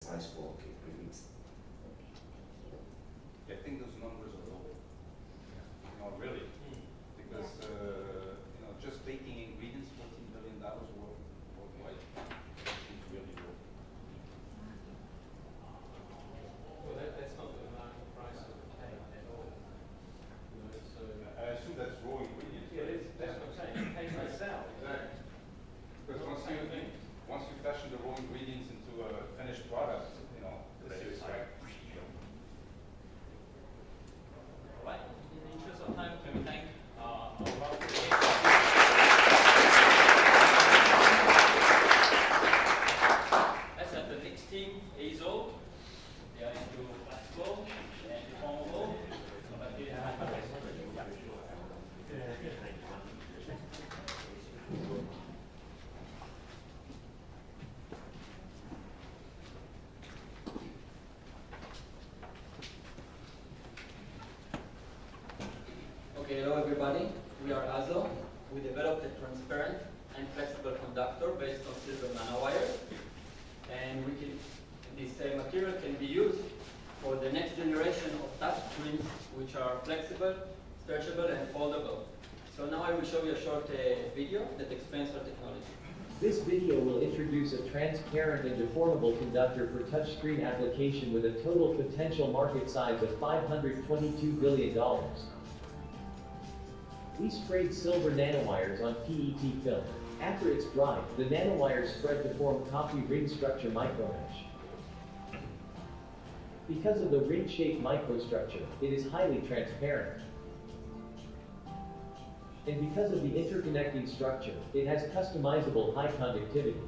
size for capabilities. I think those numbers are low. No, really, because just taking ingredients, $14 billion worldwide, seems really low. Well, that's not the market price of the cake at all. So I assume that's raw ingredients. yeah, that's what I'm saying. Cake may sell. Exactly. Because once you fashion the raw ingredients into a finished product, the sales like. All right. In the interest of time, can we thank our Let's have the next team, Hazel. They are into flexible and deformable. Okay, hello everybody. We are Azo. We developed a transparent and flexible conductor based on silver nanowires. And this material can be used for the next generation of touch screens, which are flexible, stretchable, and foldable. So now I will show you a short video that explains our technology. This video will introduce a transparent and deformable conductor for touchscreen application with a total potential market size of $522 billion. We sprayed silver nanowires on PET film. After it's dried, the nanowires spread to form coffee ring structure micromesh. Because of the ring-shaped microstructure, it is highly transparent. And because of the interconnecting structure, it has customizable high conductivity.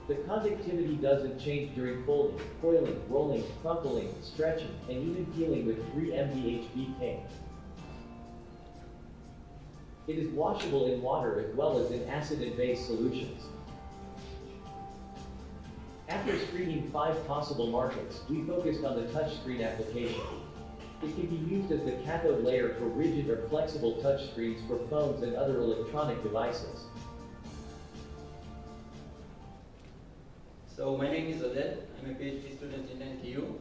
The conductivity doesn't change during folding, coiling, rolling, crumpling, stretching, and even peeling with 3 MDHBK. It is washable in water as well as in acid and base solutions. After screening 5 possible markets, we focused on the touchscreen application. It can be used as the cathode layer for rigid or flexible touchscreens for phones and other electronic devices. So my name is Oded. I'm a PhD student in NTU.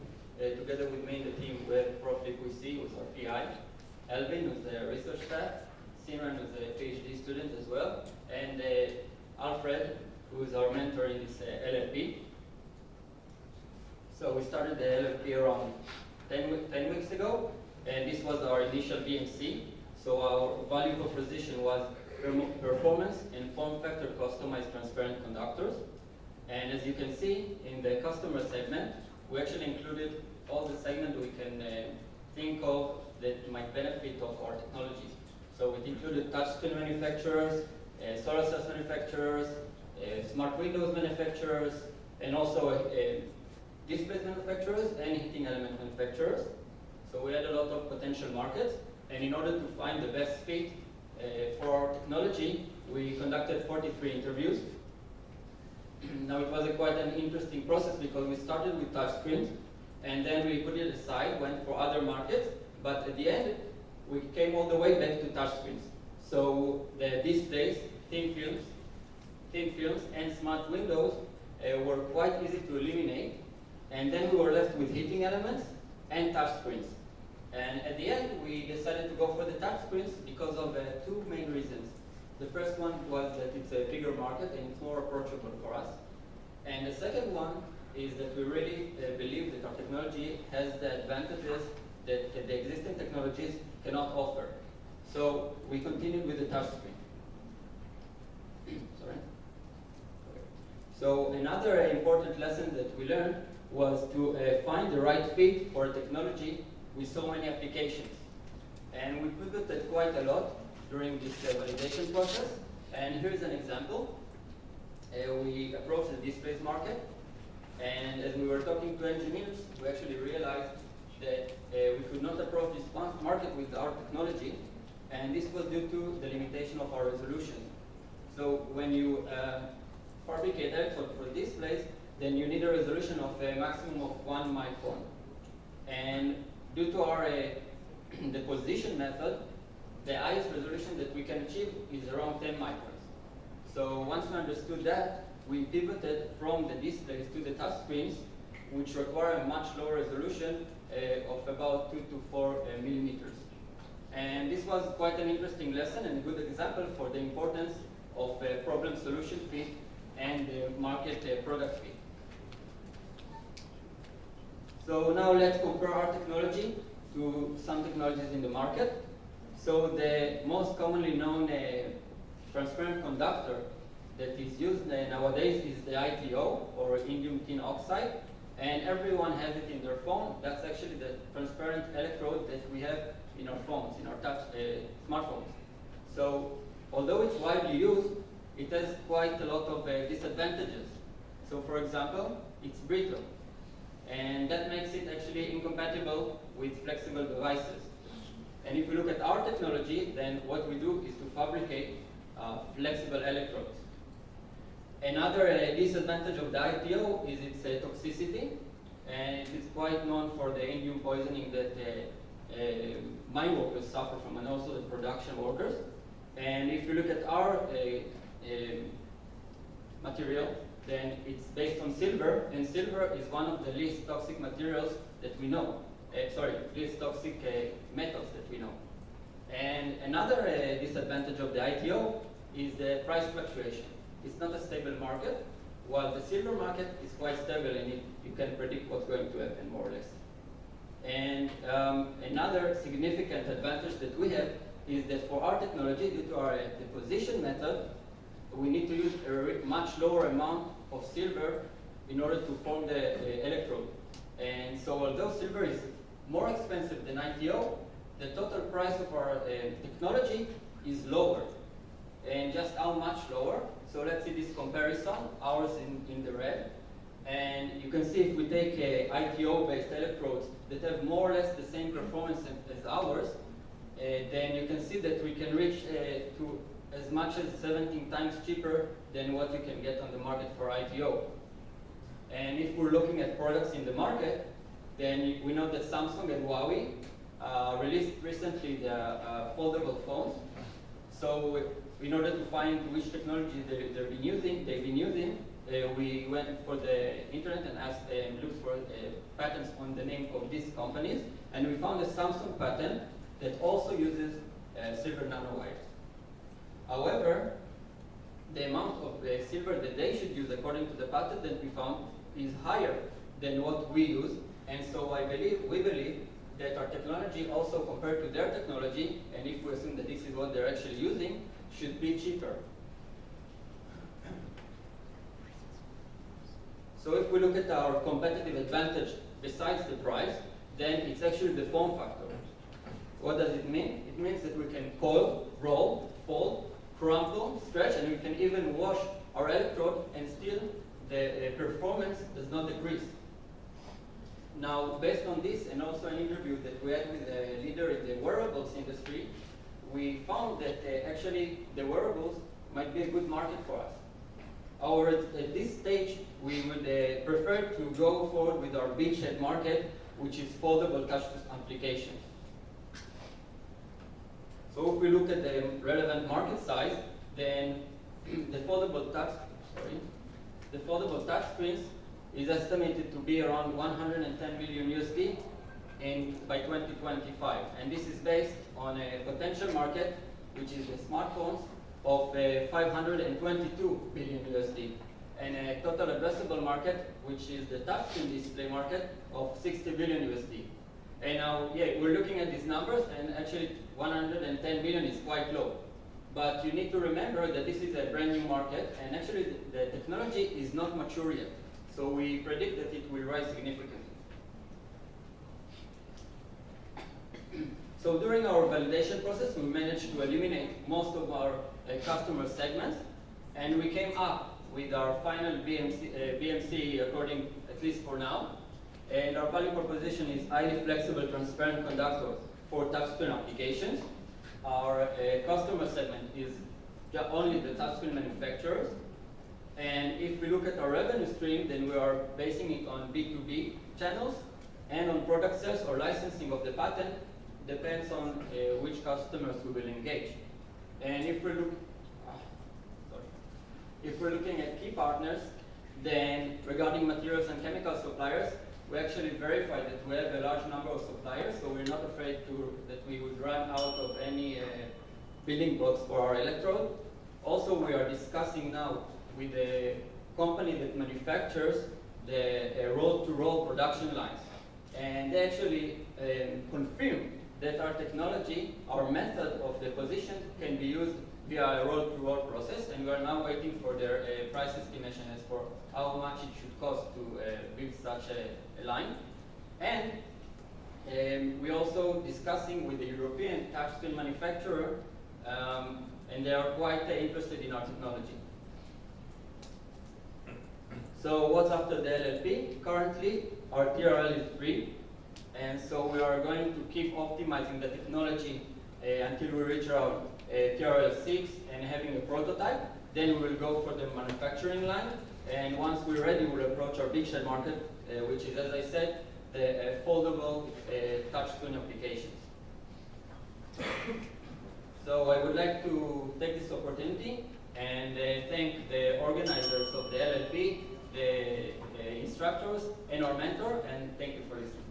Together with me in the team, we have Prof. Liquisi, who's our PI, Alvin, who's the research staff, Simran, who's a PhD student as well, and Alfred, who is our mentor in this LLP. So we started the LLP around 10 weeks ago, and this was our initial BMC. So our value proposition was performance and form factor customized transparent conductors. And as you can see in the customer segment, we actually included all the segments we can think of that might benefit of our technologies. So it included touchscreen manufacturers, solar cells manufacturers, smart windows manufacturers, and also displays manufacturers and heating element manufacturers. So we had a lot of potential markets, and in order to find the best fit for our technology, we conducted 43 interviews. Now it was quite an interesting process because we started with touchscreens, and then we put it aside, went for other markets, but at the end, we came all the way back to touchscreens. So the displays, thin films, and smart windows were quite easy to eliminate, and then we were left with heating elements and touchscreens. And at the end, we decided to go for the touchscreens because of 2 main reasons. The first one was that it's a bigger market and it's more approachable for us. And the second one is that we really believe that our technology has the advantages that the existing technologies cannot offer. So we continued with the touchscreen. Sorry. Okay. So another important lesson that we learned was to find the right fit for a technology with so many applications. And we pivoted quite a lot during this validation process. And here's an example. We approached the displays market, and as we were talking to engineers, we actually realized that we could not approach this market with our technology, and this was due to the limitation of our resolution. So when you fabricate electrode for displays, then you need a resolution of a maximum of 1 micron. And due to our deposition method, the highest resolution that we can achieve is around 10 microns. So once we understood that, we pivoted from the displays to the touch screens, which require a much lower resolution of about 2 to 4 millimeters. And this was quite an interesting lesson and a good example for the importance of problem solution fit and market product fit. So now let's compare our technology to some technologies in the market. So the most commonly known transparent conductor that is used nowadays is the ITO, or indium tin oxide, and everyone has it in their phone. That's actually the transparent electrode that we have in our phones, in our touch smartphones. So although it's widely used, it has quite a lot of disadvantages. So for example, it's brittle, and that makes it actually incompatible with flexible devices. And if we look at our technology, then what we do is to fabricate flexible electrodes. Another disadvantage of the ITO is its toxicity, and it is quite known for the indium poisoning that mine workers suffer from, and also the production workers. And if you look at our material, then it's based on silver, and silver is one of the least toxic materials that we know. Least toxic metals that we know. And another disadvantage of the ITO is the price fluctuation. It's not a stable market, while the silver market is quite stable and you can predict what's going to happen, more or less. And another significant advantage that we have is that for our technology, due to our deposition method, we need to use a much lower amount of silver in order to form the electrode. And so although silver is more expensive than ITO, the total price of our technology is lower. And just how much lower? So let's see this comparison, ours in the red. And you can see if we take ITO-based electrodes that have more or less the same performance as ours, then you can see that we can reach to as much as 17 times cheaper than what you can get on the market for ITO. And if we're looking at products in the market, then we know that Samsung and Huawei released recently the foldable phones. So in order to find which technology they've been using, we went for the internet and asked and looked for patents on the name of these companies, and we found a Samsung patent that also uses silver nanowires. However, the amount of silver that they should use according to the patent that we found is higher than what we use, and so we believe that our technology also compared to their technology, and if we assume that this is what they're actually using, should be cheaper. So if we look at our competitive advantage besides the price, then it's actually the form factor. What does it mean? It means that we can coil, roll, fold, crumple, stretch, and we can even wash our electrode, and still the performance does not decrease. Now, based on this, and also an interview that we had with a leader in the wearables industry, we found that actually the wearables might be a good market for us. At this stage, we would prefer to go forward with our beachhead market, which is foldable touch applications. So if we look at the relevant market size, then the foldable touch screens is estimated to be around 110 million USD by 2025. And this is based on a potential market, which is the smartphones, of 522 billion USD. And a total addressable market, which is the touchscreen display market, of 60 billion USD. And now, we're looking at these numbers, and actually 110 billion is quite low. But you need to remember that this is a brand new market, and actually the technology is not mature yet. So we predict that it will rise significantly. So during our validation process, we managed to eliminate most of our customer segments, and we came up with our final BMC according, at least for now. And our value proposition is highly flexible, transparent conductor for touchscreen applications. Our customer segment is only the touchscreen manufacturers. And if we look at our revenue stream, then we are basing it on B2B channels, and on product sales or licensing of the patent, depends on which customers we will engage. And if we look, If we're looking at key partners, then regarding materials and chemical suppliers, we actually verified that we have a large number of suppliers, so we're not afraid that we would run out of any building blocks for our electrode. Also, we are discussing now with a company that manufactures the roll-to-roll production lines. And they actually confirm that our technology, our method of deposition can be used via a roll-to-roll process, and we are now waiting for their price estimation as for how much it should cost to build such a line. And we're also discussing with the European touchscreen manufacturer, and they are quite interested in our technology. So what's after the LLP? Currently, our TRL is 3, and so we are going to keep optimizing the technology until we reach our TRL 6 and having a prototype. Then we will go for the manufacturing line, and once we're ready, we'll approach our big shed market, which is, as I said, the foldable touchscreen applications. So I would like to take this opportunity and thank the organizers of the LLP, the instructors, and our mentor, and thank you for listening.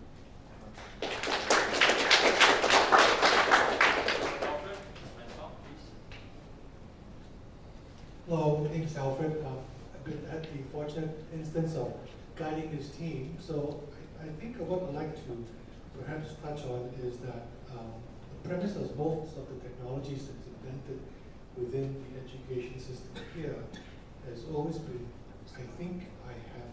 Hello, my name is Alfred. I've been at the fortunate instance of guiding this team. So I think what I'd like to perhaps touch on is that the premise of most of the technologies that's invented within the education system here has always been, I think I have